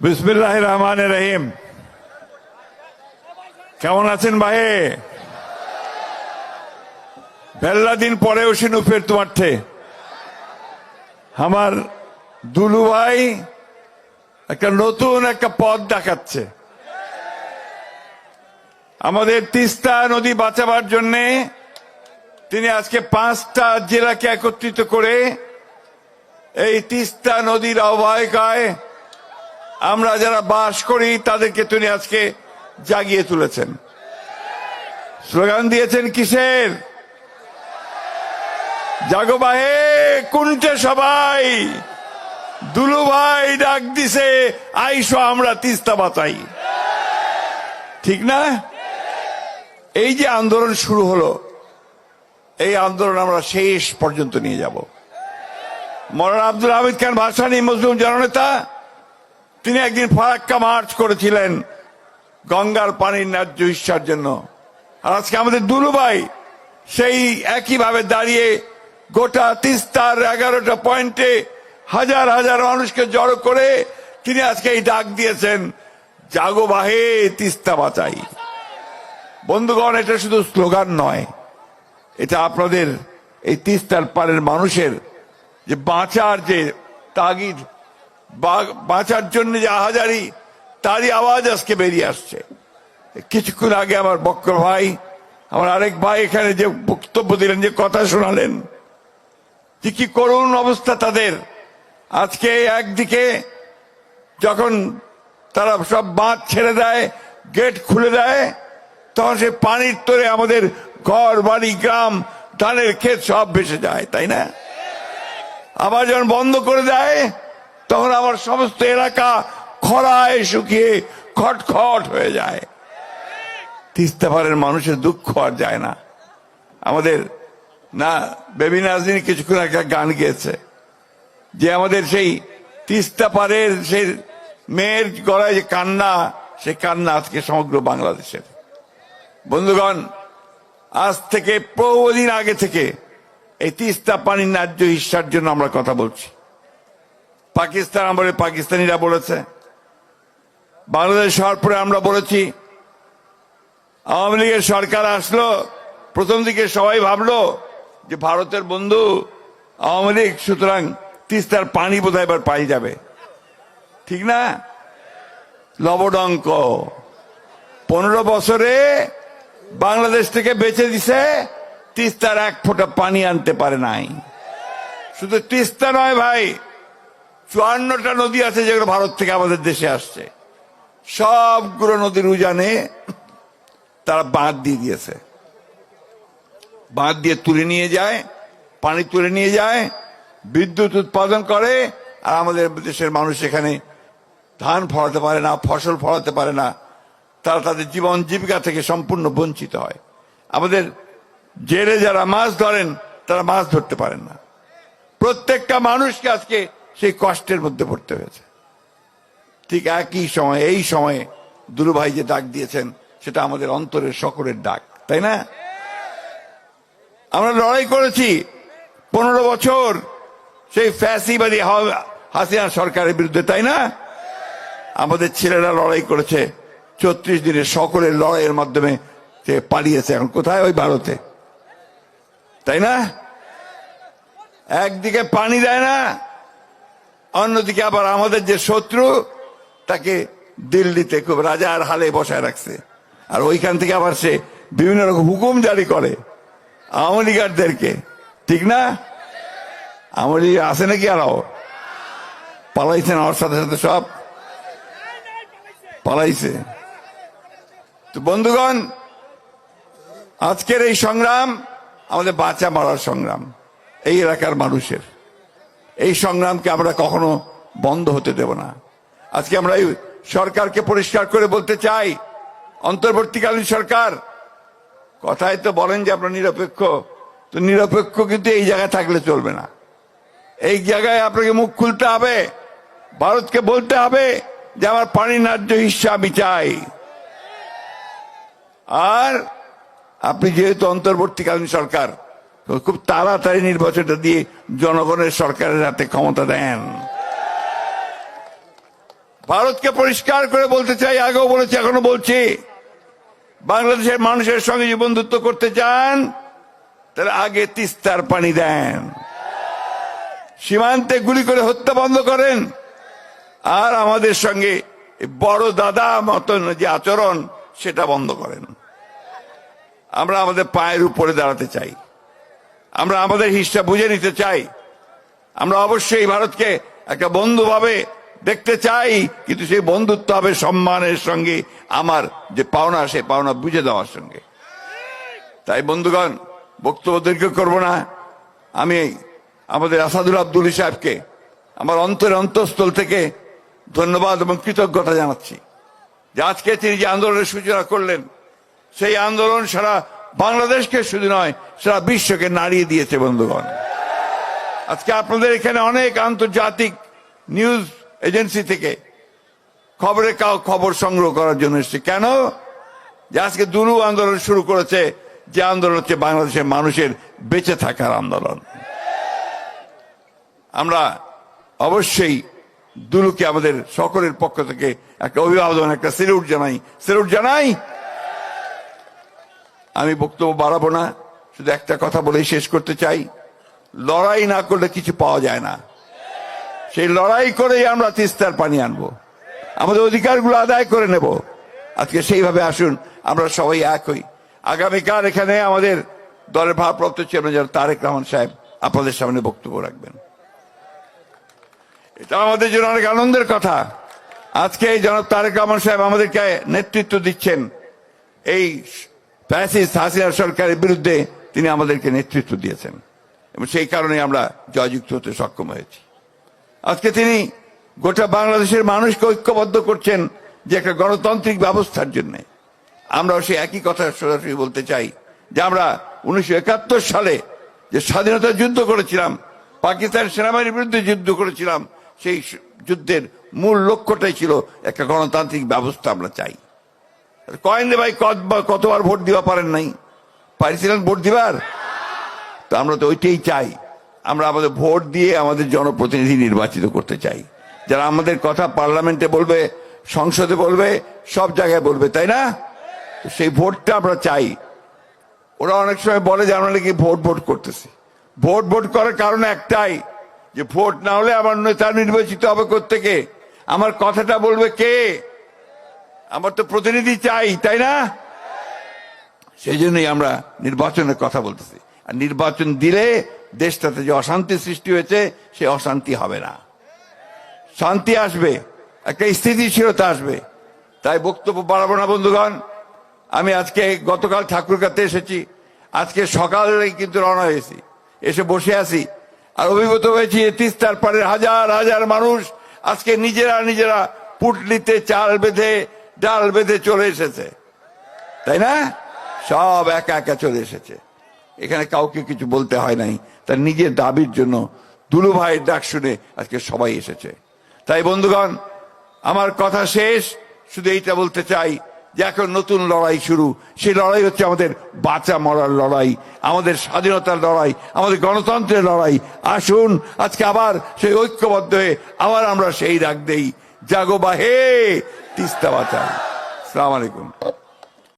বিসমিল্লাহির রহমানির রহিম। কেমন আছেন ভাই? বেলা দিন পরে উসিনু ফের তোমার থে আমার দুলু ভাই একটা নতুন একটা পথ দেখাচ্ছে। আমাদের তিস্তা নদী বাঁচাবার জন্য তিনি আজকে 5টা জেলাকে একত্রিত করে এই তিস্তা নদীর অববাহিকায় আমরা যারা বাস করি তাদেরকে তিনি আজকে জাগিয়ে তুলেছেন। স্লোগান দিয়েছেন কিসের? জাগো বাহে কুনটে সবাই, দুলু ভাই ডাক দিছে আইসো আমরা তিস্তা বাঁচাই। ঠিক না? এই যে আন্দোলন শুরু হলো, এই আন্দোলন আমরা শেষ পর্যন্ত নিয়ে যাব। মৌলানা আব্দুল হামিদ খান ভাসানী মুসলিম জননেতা তিনি একদিন ফারাক্কা মার্চ করেছিলেন গঙ্গার পানির ন্যায্য হিস্যার জন্য। আর আজকে আমাদের দুলু ভাই সেই একইভাবে দাঁড়িয়ে গোটা তিস্তার 11টা পয়েন্টে হাজার হাজার মানুষকে জড়ো করে তিনি আজকে এই ডাক দিয়েছেন, জাগো বাহে তিস্তা বাঁচাই। বন্ধুগণ, এটা শুধু স্লোগান নয়, এটা আপনাদের এই তিস্তার পারের মানুষের যে বাঁচার যে তাগিদ, বাঁচার জন্য যে আহাজারি, তারই আওয়াজ আজকে বেরিয়ে আসছে। কিছুক্ষণ আগে আমার বক্কর ভাই, আমার আরেক ভাই এখানে যে বক্তব্য দিলেন, যে কথা শোনালেন, যে কি করুণ অবস্থা তাদের। আজকে একদিকে যখন তারা সব বাঁধ ছেড়ে দেয়, গেট খুলে দেয়, তখন সে পানির তোরে আমাদের ঘর বাড়ি গ্রাম ধানের ক্ষেত সব ভেসে যায়, তাই না? আবার যখন বন্ধ করে দেয় তখন আমার সমস্ত এলাকা খরায় শুকিয়ে খটখট হয়ে যায়। তিস্তা পারের মানুষের দুঃখ আর যায় না। আমাদের না বেবি নাজনীন কিছুক্ষণ একটা গান গেয়েছে যে আমাদের সেই তিস্তা পারের সেই মেয়ের গলায় যে কান্না, সেই কান্না আজকে সমগ্র বাংলাদেশের। বন্ধুগণ, আজ থেকে বহুদিন আগে থেকে এই তিস্তা পানির ন্যায্য হিস্যার জন্য আমরা কথা বলছি। পাকিস্তান আমলে পাকিস্তানিরা বলেছে, বাংলাদেশ হওয়ার পরে আমরা বলেছি। আওয়ামী লীগের সরকার আসলো, প্রথম দিকে সবাই ভাবলো যে ভারতের বন্ধু আওয়ামী লীগ, সুতরাং তিস্তার পানি বোধহয় এবার পাই যাবে। ঠিক না? লবডঙ্ক 15 বছরে বাংলাদেশ থেকে বেঁচে দিছে, তিস্তার 1 ফোঁটা পানি আনতে পারে নাই। শুধু তিস্তা নয় ভাই, 54টা নদী আছে যেগুলো ভারত থেকে আমাদের দেশে আসছে। সবগুলো নদীর উজানে তারা বাঁধ দিয়ে দিয়েছে। বাঁধ দিয়ে তুলে নিয়ে যায়, পানি তুলে নিয়ে যায়, বিদ্যুৎ উৎপাদন করে, আর আমাদের দেশের মানুষ এখানে ধান ফলাতে পারে না, ফসল ফলাতে পারে না। তারা তাদের জীবন জীবিকা থেকে সম্পূর্ণ বঞ্চিত হয়। আমাদের জেলে যারা মাছ ধরেন তারা মাছ ধরতে পারেন না। প্রত্যেকটা মানুষকে আজকে সেই কষ্টের মধ্যে পড়তে হয়েছে। ঠিক একই সময়, এই সময়ে দুলু ভাই যে ডাক দিয়েছেন, সেটা আমাদের অন্তরের সকলের ডাক, তাই না? আমরা লড়াই করেছি 15 বছর সেই ফ্যাসিবাদী হাসিনা সরকারের বিরুদ্ধে, তাই না? আমাদের ছেলেরা লড়াই করেছে 34 দিনের সকলের লড়াইয়ের মাধ্যমে সে পালিয়েছে। এখন কোথায়? ওই ভারতে, তাই না? একদিকে পানি দেয় না, অন্যদিকে আবার আমাদের যে শত্রু তাকে দিল্লিতে খুব রাজার হালে বসায় রাখছে। আর ওইখান থেকে আবার সে বিভিন্ন রকম হুকুম জারি করে আওয়ামী লীগারদেরকে। ঠিক না? আওয়ামী লীগ আছে নাকি? আরো পালাইছেন, আমার সাথে সাথে সব পালাইছে। তো বন্ধুগণ, আজকের এই সংগ্রাম আমাদের বাঁচা মারার সংগ্রাম, এই এলাকার মানুষের। এই সংগ্রামকে আমরা কখনো বন্ধ হতে দেব না। আজকে আমরা এই সরকারকে পরিষ্কার করে বলতে চাই, অন্তর্বর্তীকালীন সরকার, কথায় তো বলেন যে আপনারা নিরপেক্ষ, তো নিরপেক্ষ কিন্তু এই জায়গায় থাকলে চলবে না। এই জায়গায় আপনাকে মুখ খুলতে হবে, ভারতকে বলতে হবে যে আমার পানির ন্যায্য হিস্যা আমি চাই। আর আপনি যেহেতু অন্তর্বর্তীকালীন সরকার, খুব তাড়াতাড়ি নির্বাচনটা দিয়ে জনগণের সরকারের হাতে ক্ষমতা দেন। ভারতকে পরিষ্কার করে বলতে চাই, আগেও বলেছি এখনো বলছি, বাংলাদেশের মানুষের সঙ্গে যে বন্ধুত্ব করতে চান তাহলে আগে তিস্তার পানি দেন, সীমান্তে গুলি করে হত্যা বন্ধ করেন, আর আমাদের সঙ্গে বড় দাদা মতন যে আচরণ সেটা বন্ধ করেন। আমরা আমাদের পায়ের উপরে দাঁড়াতে চাই, আমরা আমাদের হিসাব বুঝে নিতে চাই, আমরা অবশ্যই ভারতকে একটা বন্ধু ভাবে দেখতে চাই, কিন্তু সেই বন্ধুত্ব হবে সম্মানের সঙ্গে, আমার যে পাওনা সে পাওনা বুঝে দেওয়ার সঙ্গে। তাই বন্ধুগণ, বক্তব্য দীর্ঘ করব না। আমি আমাদের আসাদুল আব্দুল সাহেবকে আমার অন্তঃস্থল থেকে ধন্যবাদ এবং কৃতজ্ঞতা জানাচ্ছি যে আজকে তিনি যে আন্দোলনের সূচনা করলেন, সেই আন্দোলন সারা বাংলাদেশকে শুধু নয় সারা বিশ্বকে নাড়িয়ে দিয়েছে। বন্ধুগণ, আজকে আপনাদের এখানে অনেক আন্তর্জাতিক নিউজ এজেন্সি থেকে খবর সংগ্রহ করার জন্য এসেছে। কেন? যে আজকে দুলু আন্দোলন শুরু করেছে, যে আন্দোলন হচ্ছে বাংলাদেশের মানুষের বেঁচে থাকার আন্দোলন। আমরা অবশ্যই দুলুকে আমাদের সকলের পক্ষ থেকে একটা অভিবাদন, একটা স্যালুট জানাই। আমি বক্তব্য বাড়াবো না, শুধু একটা কথা বলেই শেষ করতে চাই, লড়াই না করলে কিছু পাওয়া যায় না। সেই লড়াই করেই আমরা তিস্তার পানি আনবো, আমাদের অধিকারগুলো আদায় করে নেব। আজকে সেইভাবে আসুন আমরা সবাই এক হই। আগামীকাল এখানে আমাদের দলের ভারপ্রাপ্ত চেয়ারম্যান তারেক রহমান সাহেব আপনাদের সামনে বক্তব্য রাখবেন। এটা আমাদের জন্য অনেক আনন্দের কথা। আজকে জনাব তারেক রহমান সাহেব আমাদেরকে নেতৃত্ব দিচ্ছেন, এই ফ্যাসিস্ট হাসিনা সরকারের বিরুদ্ধে তিনি আমাদেরকে নেতৃত্ব দিয়েছেন এবং সেই কারণে আমরা জয়যুক্ত হতে সক্ষম হয়েছি। আজকে তিনি গোটা বাংলাদেশের মানুষকে ঐক্যবদ্ধ করছেন যে একটা গণতান্ত্রিক ব্যবস্থার জন্য। আমরাও সেই একই কথা সরাসরি বলতে চাই যে আমরা 1971 সালে যে স্বাধীনতা যুদ্ধ করেছিলাম, পাকিস্তান সেনাবাহিনীর বিরুদ্ধে যুদ্ধ করেছিলাম, সেই যুদ্ধের মূল লক্ষ্যটাই ছিল একটা গণতান্ত্রিক ব্যবস্থা আমরা চাই। কয়েন ভাই কতবার ভোট দিবা পারেন নাই, পারিছিলেন ভোট দিবার? তো আমরা তো ওইটাই চাই, আমরা আমাদের ভোট দিয়ে আমাদের জনপ্রতিনিধি নির্বাচিত করতে চাই, যারা আমাদের কথা পার্লামেন্টে বলবে, সংসদে বলবে, সব জায়গায় বলবে, তাই না? সেই ভোটটা আমরা চাই। ওরা অনেক সময় বলে যে আমরা নাকি ভোট করতেছি। ভোট করার কারণ একটাই, যে ভোট না হলে আমার নেতা নির্বাচিত হবে কোত্থেকে, আমার কথাটা বলবে কে? আমার তো প্রতিনিধি চাই, তাই না? সেই জন্যই আমরা নির্বাচনের কথা বলতেছি। আর নির্বাচন দিলে দেশটাতে যে অশান্তি সৃষ্টি হয়েছে সে অশান্তি হবে না, শান্তি আসবে, একটা স্থিতিশীলতা আসবে। তাই বক্তব্য বাড়াবো না বন্ধুগণ। আমি আজকে গতকাল ঠাকুরগাঁতে এসেছি, আজকে সকালে কিন্তু রওনা হয়েছি, এসে বসে আছি আর অভিভূত হয়েছি তিস্তার পাড়ের হাজার হাজার মানুষ আজকে নিজেরা পুটলিতে ডাল বেঁধে চলে এসেছে, তাই না? সব একা একা চলে এসেছে, এখানে কাউকে কিছু বলতে হয় নাই, তার নিজের দাবির জন্য দুলু ভাইয়ের ডাক শুনে আজকে সবাই এসেছে। তাই বন্ধুগণ, আমার কথা শেষ, শুধু এইটা বলতে চাই যে এখন নতুন লড়াই শুরু। সেই লড়াই হচ্ছে আমাদের বাঁচা মরার লড়াই, আমাদের স্বাধীনতার লড়াই, আমাদের গণতন্ত্রের লড়াই। আসুন আজকে আবার সেই ঐক্যবদ্ধ হয়ে আবার আমরা সেই ডাক দেই, জাগো বাহে তিস্তা বাঁচাও। আসসালামু আলাইকুম।